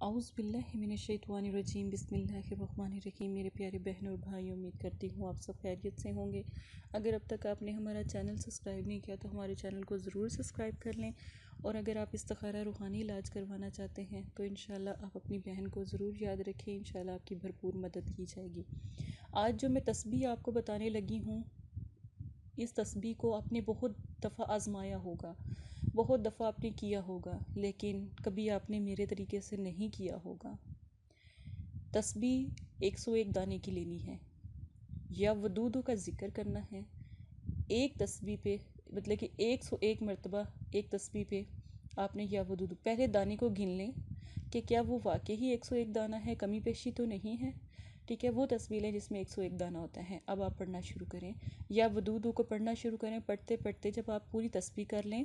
اعوذ باللہ من الشیطان الرجیم بسم اللہ الرحمن الرحیم۔ میرے پیارے بہنوں اور بھائی، امید کرتی ہوں آپ سب خیریت سے ہوں گے۔ اگر اب تک آپ نے ہمارا چینل سبسکرائب نہیں کیا تو ہمارے چینل کو ضرور سبسکرائب کر لیں، اور اگر آپ استخارہ روحانی علاج کروانا چاہتے ہیں تو انشاءاللہ آپ اپنی بہن کو ضرور یاد رکھیں، انشاءاللہ آپ کی بھرپور مدد کی جائے گی۔ آج جو میں تسبیح آپ کو بتانے لگی ہوں، اس تسبیح کو آپ نے بہت دفعہ آزمایا ہوگا، بہت دفعہ آپ نے کیا ہوگا، لیکن کبھی آپ نے میرے طریقے سے نہیں کیا ہوگا۔ تسبیح 101 دانے کی لینی ہے، یا ودودوں کا ذکر کرنا ہے۔ ایک تسبیح پہ مطلب کہ 101 مرتبہ ایک تسبیح پہ آپ نے یا ودود، پہلے دانے کو گن لیں کہ کیا وہ واقعی 101 دانہ ہے، کمی پیشی تو نہیں ہے۔ ٹھیک ہے، وہ تسبیح لیں جس میں 101 دانہ ہوتا ہے۔ اب آپ پڑھنا شروع کریں، یا ودودوں کو پڑھنا شروع کریں۔ پڑھتے پڑھتے جب آپ پوری تسبیح کر لیں،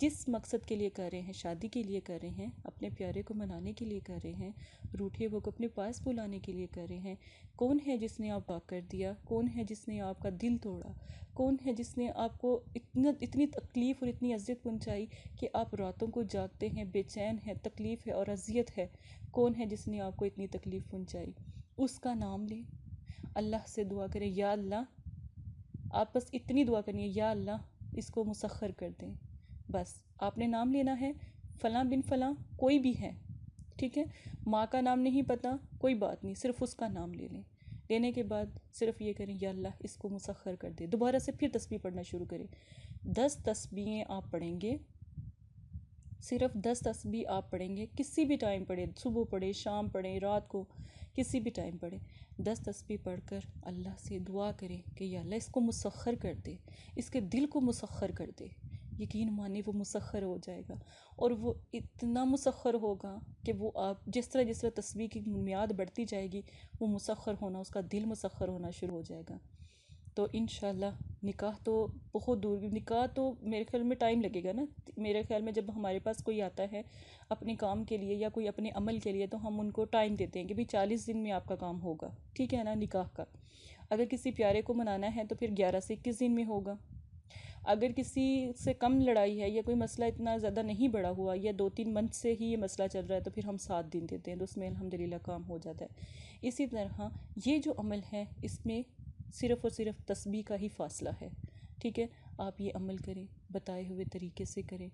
جس مقصد کے لیے کر رہے ہیں، شادی کے لیے کر رہے ہیں، اپنے پیارے کو منانے کے لیے کر رہے ہیں، روٹھے وہ کو اپنے پاس بلانے کے لیے کر رہے ہیں، کون ہے جس نے آپ پاک کر دیا، کون ہے جس نے آپ کا دل توڑا، کون ہے جس نے آپ کو اتنی تکلیف اور اتنی اذیت پہنچائی کہ آپ راتوں کو جاگتے ہیں، بے چین ہیں، تکلیف ہے اور اذیت ہے، کون ہے جس نے آپ کو اتنی تکلیف پہنچائی، اس کا نام لیں، اللہ سے دعا کریں، یا اللہ، آپ بس اتنی دعا کرنی ہے، یا اللہ اس کو مسخر کر دیں۔ بس آپ نے نام لینا ہے، فلاں بن فلاں کوئی بھی ہے، ٹھیک ہے، ماں کا نام نہیں پتہ کوئی بات نہیں، صرف اس کا نام لے لیں۔ لینے کے بعد صرف یہ کریں، یا اللہ اس کو مسخر کر دے۔ دوبارہ سے پھر تسبیح پڑھنا شروع کریں۔ 10 تسبیحیں آپ پڑھیں گے، صرف 10 تسبیح آپ پڑھیں گے، کسی بھی ٹائم پڑھیں، صبح پڑھیں، شام پڑھیں، رات کو، کسی بھی ٹائم پڑھیں۔ 10 تسبیح پڑھ کر اللہ سے دعا کریں کہ یا اللہ اس کو مسخر کر دے، اس کے دل کو مسخر کر دے۔ یقین مانے وہ مسخر ہو جائے گا، اور وہ اتنا مسخر ہوگا کہ وہ آپ جس طرح تسبیح کی میعاد بڑھتی جائے گی، وہ مسخر ہونا، اس کا دل مسخر ہونا شروع ہو جائے گا۔ تو انشاءاللہ نکاح تو بہت دور، نکاح تو میرے خیال میں ٹائم لگے گا نا۔ میرے خیال میں جب ہمارے پاس کوئی آتا ہے اپنے کام کے لیے یا کوئی اپنے عمل کے لیے، تو ہم ان کو ٹائم دیتے ہیں کہ بھئی 40 دن میں آپ کا کام ہوگا، ٹھیک ہے نا، نکاح کا۔ اگر کسی پیارے کو منانا ہے تو پھر 11 سے 21 دن میں ہوگا۔ اگر کسی سے کم لڑائی ہے یا کوئی مسئلہ اتنا زیادہ نہیں بڑا ہوا، یا 2-3 منتھ سے ہی یہ مسئلہ چل رہا ہے، تو پھر ہم 7 دن دیتے ہیں، تو اس میں الحمدللہ کام ہو جاتا ہے۔ اسی طرح یہ جو عمل ہے، اس میں صرف اور صرف تسبیح کا ہی فاصلہ ہے، ٹھیک ہے۔ آپ یہ عمل کریں، بتائے ہوئے طریقے سے کریں،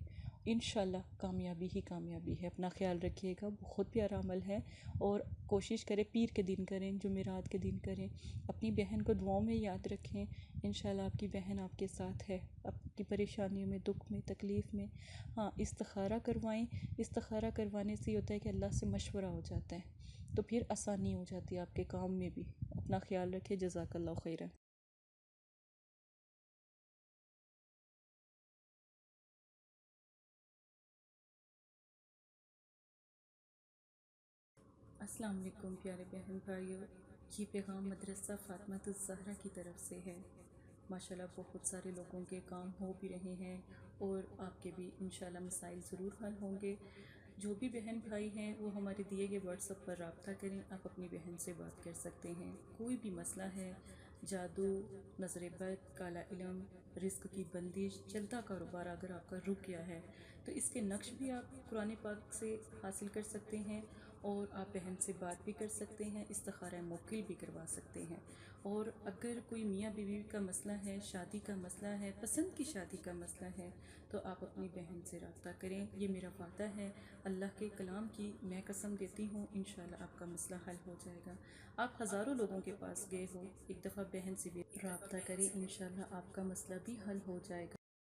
انشاءاللہ کامیابی ہی کامیابی ہے۔ اپنا خیال رکھیے گا، بہت پیارا عمل ہے، اور کوشش کریں پیر کے دن کریں، جمعرات کے دن کریں۔ اپنی بہن کو دعاؤں میں یاد رکھیں، انشاءاللہ آپ کی بہن آپ کے ساتھ ہے، آپ کی پریشانیوں میں، دکھ میں، تکلیف میں۔ ہاں، استخارہ کروائیں، استخارہ کروانے سے یہ ہوتا ہے کہ اللہ سے مشورہ ہو جاتا ہے، تو پھر آسانی ہو جاتی ہے آپ کے کام میں بھی۔ اپنا خیال رکھیں، جزاک اللہ خیرا۔ السلام علیکم پیارے بہن بھائیوں، یہ پیغام مدرسہ فاطمۃ الزہرا کی طرف سے ہے۔ ماشاءاللہ بہت سارے لوگوں کے کام ہو بھی رہے ہیں، اور آپ کے بھی انشاءاللہ مسائل ضرور حل ہوں گے۔ جو بھی بہن بھائی ہیں وہ ہمارے دیے گئے واٹس ایپ پر رابطہ کریں، آپ اپنی بہن سے بات کر سکتے ہیں۔ کوئی بھی مسئلہ ہے، جادو، نظر بد، کالا علم، رزق کی بندش، چلتا کاروبار اگر آپ کا رک گیا ہے تو اس کے نقش بھی آپ قرآن پاک سے حاصل کر سکتے ہیں، اور آپ بہن سے بات بھی کر سکتے ہیں، استخارہ موکل بھی کروا سکتے ہیں۔ اور اگر کوئی میاں بیوی کا مسئلہ ہے، شادی کا مسئلہ ہے، پسند کی شادی کا مسئلہ ہے، تو آپ اپنی بہن سے رابطہ کریں۔ یہ میرا وعدہ ہے، اللہ کے کلام کی میں قسم دیتی ہوں، انشاءاللہ آپ کا مسئلہ حل ہو جائے گا۔ آپ ہزاروں لوگوں کے پاس گئے ہو، ایک دفعہ بہن سے بھی رابطہ کریں، انشاءاللہ آپ کا مسئلہ بھی حل ہو جائے گا۔